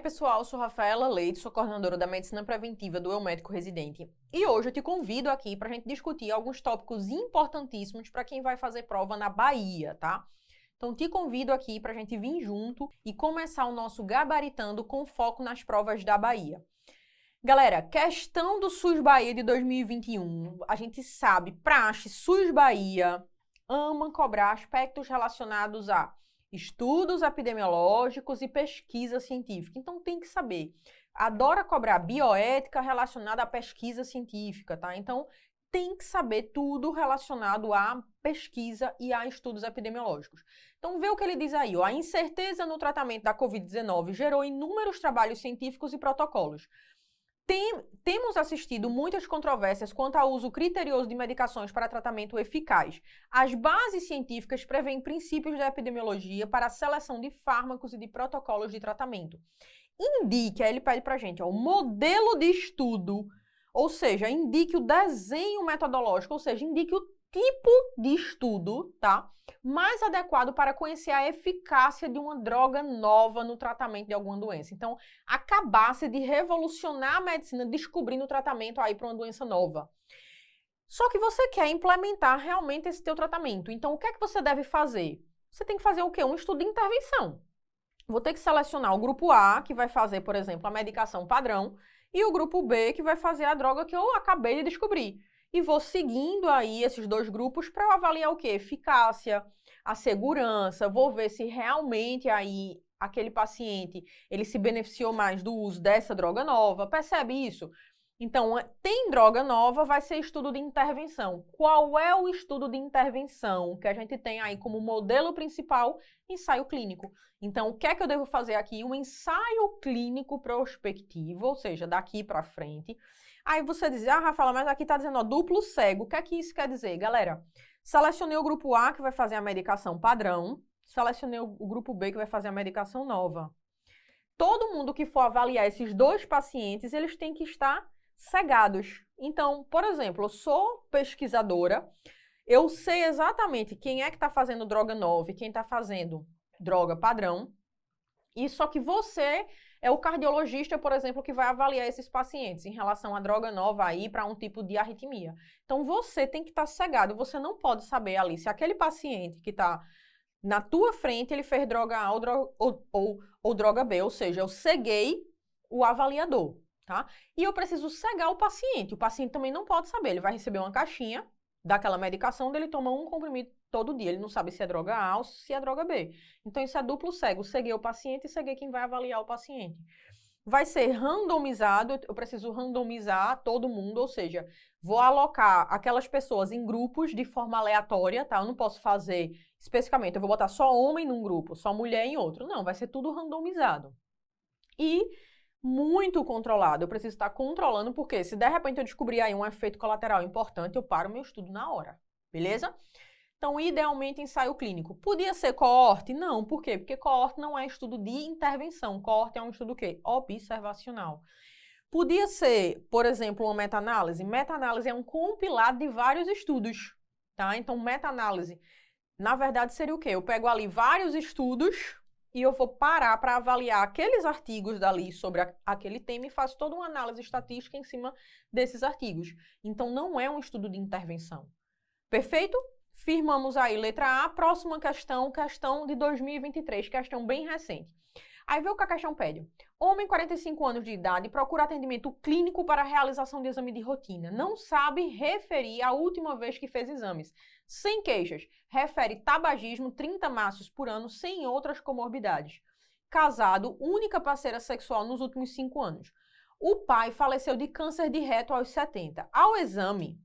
pessoal, eu sou Rafaela Leite, sou coordenadora da Medicina Preventiva do Eu Médico Residente. E hoje eu te convido aqui para a gente discutir alguns tópicos importantíssimos para quem vai fazer prova na Bahia, tá? Então te convido aqui para a gente vir junto e começar o nosso gabaritando com foco nas provas da Bahia. Galera, questão do SUS Bahia de 2021, a gente sabe, praxe, SUS Bahia ama cobrar aspectos relacionados a estudos epidemiológicos e pesquisa científica. Então tem que saber. Adora cobrar bioética relacionada à pesquisa científica, tá? Então tem que saber tudo relacionado à pesquisa e a estudos epidemiológicos. Então vê o que ele diz aí, ó. A incerteza no tratamento da Covid-19 gerou inúmeros trabalhos científicos e protocolos. Temos assistido muitas controvérsias quanto ao uso criterioso de medicações para tratamento eficaz. As bases científicas prevêem princípios da epidemiologia para a seleção de fármacos e de protocolos de tratamento. Indique, aí ele pede para a gente, ó, o modelo de estudo, ou seja, indique o desenho metodológico, ou seja, indique o tipo de estudo, tá? Mais adequado para conhecer a eficácia de uma droga nova no tratamento de alguma doença. Então, acabasse de revolucionar a medicina descobrindo o tratamento aí para uma doença nova. Só que você quer implementar realmente esse teu tratamento. Então, o que é que você deve fazer? Você tem que fazer o quê? Um estudo de intervenção. Vou ter que selecionar o grupo A, que vai fazer, por exemplo, a medicação padrão, e o grupo B, que vai fazer a droga que eu acabei de descobrir. E vou seguindo aí esses dois grupos para avaliar o quê? Eficácia, a segurança, vou ver se realmente aí aquele paciente ele se beneficiou mais do uso dessa droga nova. Percebe isso? Então, tem droga nova, vai ser estudo de intervenção. Qual é o estudo de intervenção que a gente tem aí como modelo principal? Ensaio clínico. Então, o que é que eu devo fazer aqui? Um ensaio clínico prospectivo, ou seja, daqui para frente. Aí você diz, Rafaela, mas aqui está dizendo, ó, duplo cego. O que é que isso quer dizer? Galera, selecionei o grupo A, que vai fazer a medicação padrão. Selecionei o grupo B, que vai fazer a medicação nova. Todo mundo que for avaliar esses dois pacientes, eles têm que estar cegados. Então, por exemplo, eu sou pesquisadora, eu sei exatamente quem é que está fazendo droga nova e quem está fazendo droga padrão. E só que você é o cardiologista, por exemplo, que vai avaliar esses pacientes em relação à droga nova aí para um tipo de arritmia. Então, você tem que estar cegado. Você não pode saber ali se aquele paciente que está na tua frente, ele fez droga A ou droga B. Ou seja, eu ceguei o avaliador, tá? E eu preciso cegar o paciente. O paciente também não pode saber. Ele vai receber uma caixinha daquela medicação onde ele toma um comprimido todo dia. Ele não sabe se é droga A ou se é droga B. Então, isso é duplo cego. Ceguei o paciente e ceguei quem vai avaliar o paciente. Vai ser randomizado, eu preciso randomizar todo mundo, ou seja, vou alocar aquelas pessoas em grupos de forma aleatória, tá? Eu não posso fazer especificamente, eu vou botar só homem num grupo, só mulher em outro. Não, vai ser tudo randomizado. E muito controlado. Eu preciso estar controlando, porque se de repente eu descobrir aí um efeito colateral importante, eu paro o meu estudo na hora, beleza? Então, idealmente, ensaio clínico. Podia ser coorte? Não. Por quê? Porque coorte não é estudo de intervenção. Coorte é um estudo o quê? Observacional. Podia ser, por exemplo, uma meta-análise. Meta-análise é um compilado de vários estudos, tá? Então, meta-análise, na verdade, seria o quê? Eu pego ali vários estudos e eu vou parar para avaliar aqueles artigos dali sobre aquele tema e faço toda uma análise estatística em cima desses artigos. Então, não é um estudo de intervenção. Perfeito? Firmamos aí letra A. Próxima questão, questão de 2023, questão bem recente. Aí vê o que a questão pede. Homem, 45 anos de idade, procura atendimento clínico para a realização de exame de rotina. Não sabe referir a última vez que fez exames. Sem queixas. Refere tabagismo, 30 maços por ano, sem outras comorbidades. Casado, única parceira sexual nos últimos 5 anos. O pai faleceu de câncer de reto aos 70. Ao exame,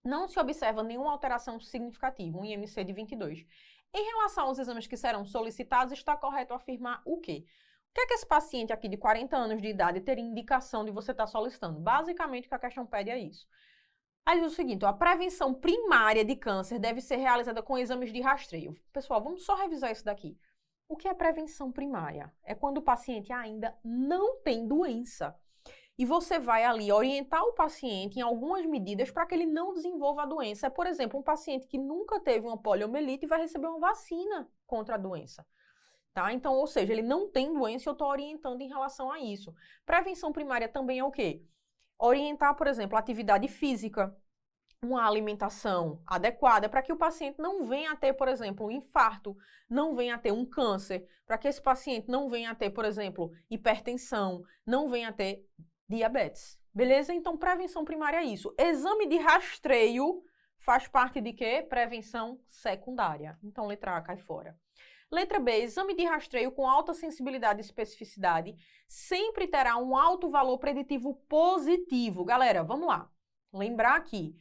não se observa nenhuma alteração significativa, um IMC de 22. Em relação aos exames que serão solicitados, está correto afirmar o quê? O que é que esse paciente aqui de 40 anos de idade teria indicação de você estar solicitando? Basicamente, o que a questão pede é isso. Aí diz o seguinte, ó, a prevenção primária de câncer deve ser realizada com exames de rastreio. Pessoal, vamos só revisar isso daqui. O que é prevenção primária? É quando o paciente ainda não tem doença. E você vai ali orientar o paciente em algumas medidas para que ele não desenvolva a doença. Por exemplo, um paciente que nunca teve uma poliomielite vai receber uma vacina contra a doença. tá? Então, ou seja, ele não tem doença e eu estou orientando em relação a isso. Prevenção primária também é o quê? Orientar, por exemplo, a atividade física, uma alimentação adequada para que o paciente não venha a ter, por exemplo, um infarto, não venha a ter um câncer, para que esse paciente não venha a ter, por exemplo, hipertensão, não venha a ter diabetes. Beleza? Então, prevenção primária é isso. Exame de rastreio faz parte de quê? Prevenção secundária. Então, letra A cai fora. Letra B, exame de rastreio com alta sensibilidade e especificidade sempre terá um alto valor preditivo positivo. Galera, vamos lá. Lembrar aqui,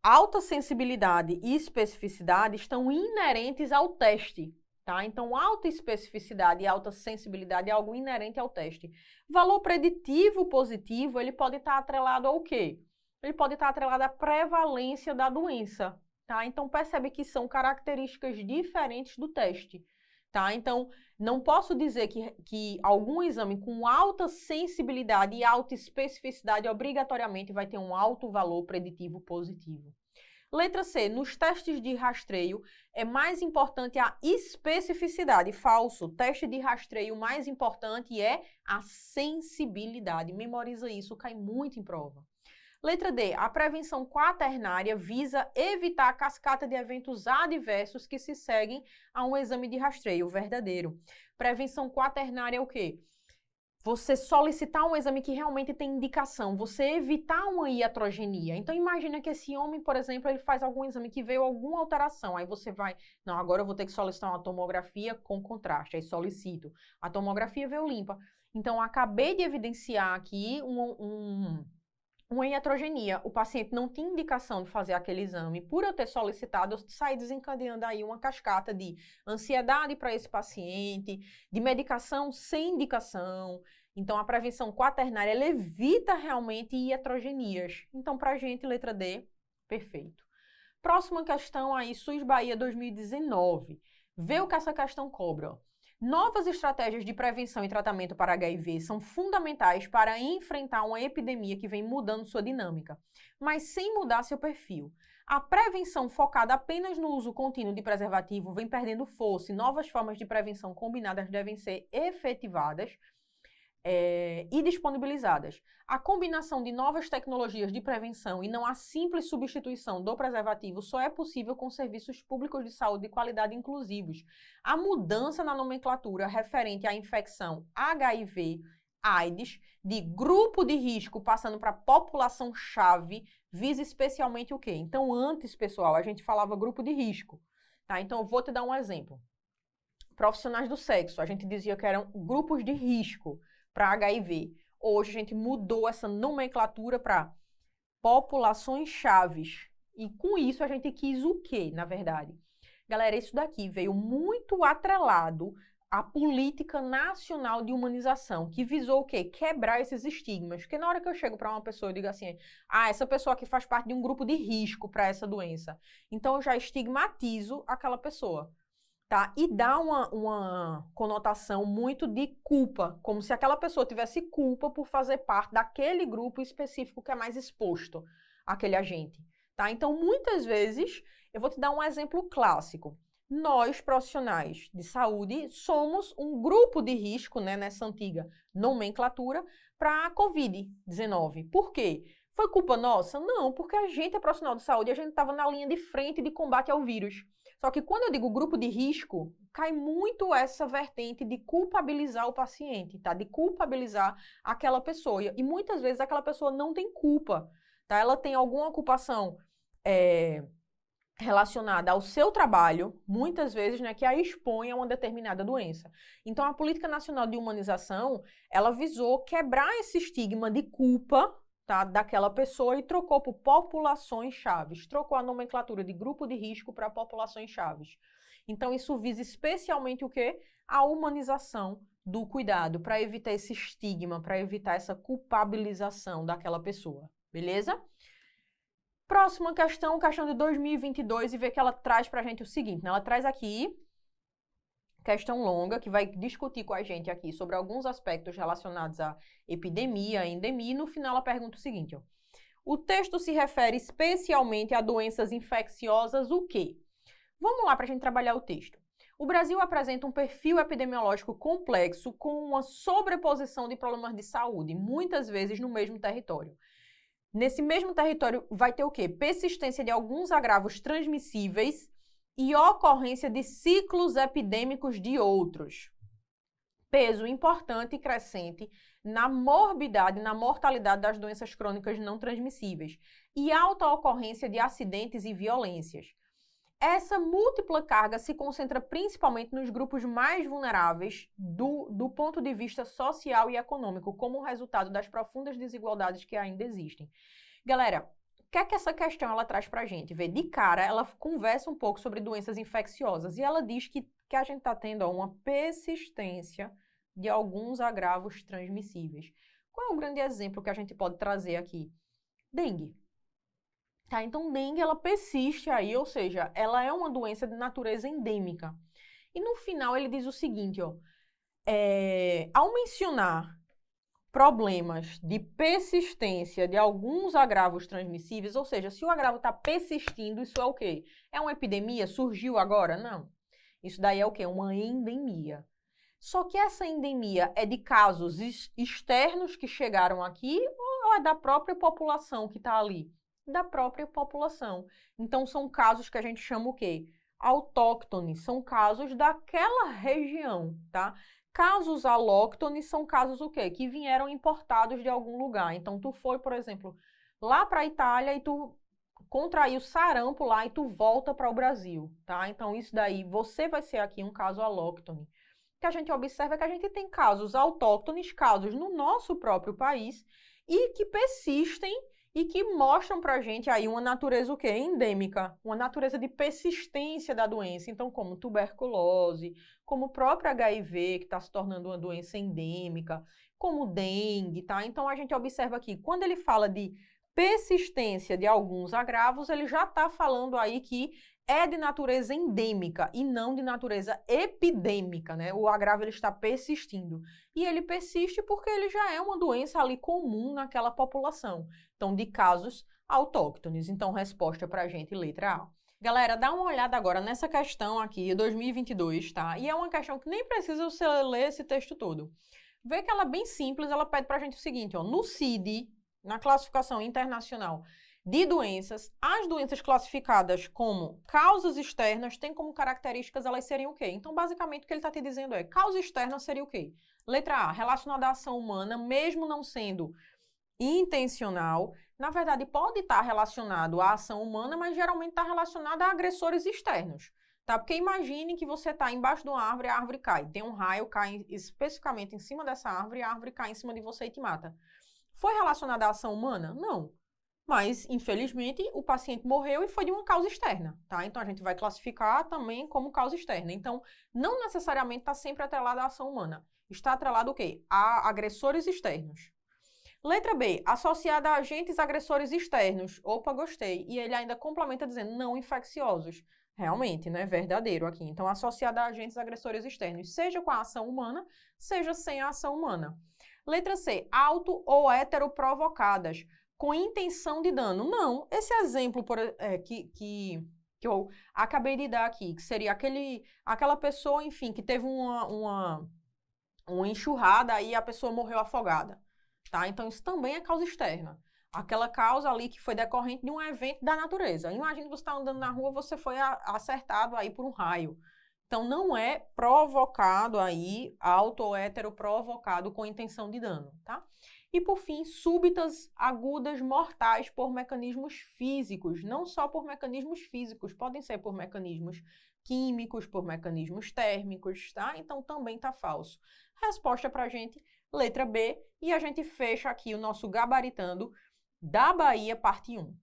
alta sensibilidade e especificidade estão inerentes ao teste, tá? Então, alta especificidade e alta sensibilidade é algo inerente ao teste. Valor preditivo positivo, ele pode estar atrelado ao quê? Ele pode estar atrelado à prevalência da doença, tá? Então, percebe que são características diferentes do teste, tá? Então, não posso dizer que algum exame com alta sensibilidade e alta especificidade obrigatoriamente vai ter um alto valor preditivo positivo. Letra C, nos testes de rastreio é mais importante a especificidade. Falso. Teste de rastreio mais importante é a sensibilidade. Memoriza isso, cai muito em prova. Letra D, a prevenção quaternária visa evitar a cascata de eventos adversos que se seguem a um exame de rastreio verdadeiro. Prevenção quaternária é o quê? Você solicitar um exame que realmente tem indicação, você evitar uma iatrogenia. Então, imagina que esse homem, por exemplo, ele faz algum exame que veio alguma alteração, aí você vai, não, agora eu vou ter que solicitar uma tomografia com contraste, aí solicito. A tomografia veio limpa. Então, acabei de evidenciar aqui uma iatrogenia. O paciente não tinha indicação de fazer aquele exame. Por eu ter solicitado, eu saí desencadeando aí uma cascata de ansiedade para esse paciente, de medicação sem indicação. Então, a prevenção quaternária, ela evita realmente iatrogenias. Então, para a gente, letra D, perfeito. Próxima questão aí, SUS Bahia 2019. Vê o que essa questão cobra. Novas estratégias de prevenção e tratamento para HIV são fundamentais para enfrentar uma epidemia que vem mudando sua dinâmica, mas sem mudar seu perfil. A prevenção focada apenas no uso contínuo de preservativo vem perdendo força e novas formas de prevenção combinadas devem ser efetivadas e disponibilizadas. A combinação de novas tecnologias de prevenção e não a simples substituição do preservativo só é possível com serviços públicos de saúde de qualidade inclusivos. A mudança na nomenclatura referente à infecção HIV, AIDS, de grupo de risco passando para população-chave, visa especialmente o quê? Então, antes, pessoal, a gente falava grupo de risco, tá? Então, eu vou te dar um exemplo. Profissionais do sexo, a gente dizia que eram grupos de risco para HIV. Hoje a gente mudou essa nomenclatura para populações chaves. E com isso a gente quis o quê, na verdade? Galera, isso daqui veio muito atrelado à política nacional de humanização, que visou o quê? Quebrar esses estigmas. Porque na hora que eu chego para uma pessoa e digo assim, essa pessoa aqui faz parte de um grupo de risco para essa doença. Então eu já estigmatizo aquela pessoa. Tá? E dá uma conotação muito de culpa, como se aquela pessoa tivesse culpa por fazer parte daquele grupo específico que é mais exposto àquele agente. Tá? Então, muitas vezes, eu vou te dar um exemplo clássico. Nós, profissionais de saúde, somos um grupo de risco, né, nessa antiga nomenclatura, para a Covid-19. Por quê? Foi culpa nossa? Não, porque a gente é profissional de saúde e a gente estava na linha de frente de combate ao vírus. Só que quando eu digo grupo de risco, cai muito essa vertente de culpabilizar o paciente, tá? De culpabilizar aquela pessoa. E muitas vezes aquela pessoa não tem culpa, tá? Ela tem alguma ocupação relacionada ao seu trabalho, muitas vezes, né, que a expõe a uma determinada doença. Então, a Política Nacional de Humanização, ela visou quebrar esse estigma de culpa, tá, daquela pessoa e trocou por populações chaves. Trocou a nomenclatura de grupo de risco para populações chaves. Então, isso visa especialmente o quê? A humanização do cuidado, para evitar esse estigma, para evitar essa culpabilização daquela pessoa. Beleza? Próxima questão, questão de 2022, e ver que ela traz para a gente o seguinte, né? Ela traz aqui, questão longa, que vai discutir com a gente aqui sobre alguns aspectos relacionados à epidemia, à endemia, e no final ela pergunta o seguinte, ó. O texto se refere especialmente a doenças infecciosas o quê? Vamos lá para a gente trabalhar o texto. O Brasil apresenta um perfil epidemiológico complexo com uma sobreposição de problemas de saúde, muitas vezes no mesmo território. Nesse mesmo território vai ter o quê? Persistência de alguns agravos transmissíveis e ocorrência de ciclos epidêmicos de outros. Peso importante e crescente na morbidade, na mortalidade das doenças crônicas não transmissíveis e alta ocorrência de acidentes e violências. Essa múltipla carga se concentra principalmente nos grupos mais vulneráveis do ponto de vista social e econômico, como resultado das profundas desigualdades que ainda existem. Galera, o que é que essa questão ela traz pra gente? Vê, de cara, ela conversa um pouco sobre doenças infecciosas e ela diz que a gente está tendo uma persistência de alguns agravos transmissíveis. Qual é o grande exemplo que a gente pode trazer aqui? Dengue. Tá, então, dengue, ela persiste aí, ou seja, ela é uma doença de natureza endêmica. E no final ele diz o seguinte, ó, ao mencionar problemas de persistência de alguns agravos transmissíveis, ou seja, se o agravo está persistindo, isso é o quê? É uma epidemia? Surgiu agora? Não. Isso daí é o quê? Uma endemia. Só que essa endemia é de casos externos que chegaram aqui ou é da própria população que está ali? Da própria população. Então, são casos que a gente chama o quê? Autóctones, são casos daquela região, tá? Casos alóctones são casos o quê? Que vieram importados de algum lugar. Então, tu foi, por exemplo, lá para a Itália e tu contraiu sarampo lá e tu volta para o Brasil, tá? Então, isso daí, você vai ser aqui um caso alóctone. O que a gente observa é que a gente tem casos autóctones, casos no nosso próprio país e que persistem e que mostram pra gente aí uma natureza o quê? Endêmica, uma natureza de persistência da doença. Então, como tuberculose, como o próprio HIV, que está se tornando uma doença endêmica, como dengue, tá? Então, a gente observa aqui, quando ele fala de persistência de alguns agravos, ele já está falando aí que é de natureza endêmica e não de natureza epidêmica, né? O agravo ele está persistindo. E ele persiste porque ele já é uma doença ali comum naquela população. Então, de casos autóctones. Então, resposta para a gente, letra A. Galera, dá uma olhada agora nessa questão aqui, 2022, tá? E é uma questão que nem precisa você ler esse texto todo. Vê que ela é bem simples, ela pede para a gente o seguinte, ó, no CID, na classificação internacional de doenças, as doenças classificadas como causas externas têm como características elas serem o quê? Então, basicamente, o que ele está te dizendo é, causa externa seria o quê? Letra A, relacionada à ação humana, mesmo não sendo intencional. Na verdade, pode estar relacionado à ação humana, mas geralmente está relacionado a agressores externos. Tá? Porque imagine que você está embaixo de uma árvore e a árvore cai. Tem um raio, cai especificamente em cima dessa árvore e a árvore cai em cima de você e te mata. Foi relacionada à ação humana? Não. Mas, infelizmente, o paciente morreu e foi de uma causa externa, tá? Então, a gente vai classificar também como causa externa. Então, não necessariamente está sempre atrelado à ação humana. Está atrelado o quê? A agressores externos. Letra B, associada a agentes agressores externos. Opa, gostei. E ele ainda complementa dizendo não infecciosos. Realmente, né? Verdadeiro aqui. Então, associada a agentes agressores externos, seja com a ação humana, seja sem a ação humana. Letra C, auto ou heteroprovocadas, com intenção de dano. Não, esse exemplo que eu acabei de dar aqui, que seria aquela pessoa, enfim, que teve uma enxurrada e a pessoa morreu afogada, tá? Então, isso também é causa externa. Aquela causa ali que foi decorrente de um evento da natureza. Imagina você estar andando na rua, você foi acertado aí por um raio. Então, não é provocado aí, auto ou hétero provocado com intenção de dano, tá? E, por fim, súbitas, agudas, mortais por mecanismos físicos. Não só por mecanismos físicos, podem ser por mecanismos químicos, por mecanismos térmicos, tá? Então, também tá falso. Resposta pra gente, letra B. E a gente fecha aqui o nosso gabaritando da Bahia, parte 1.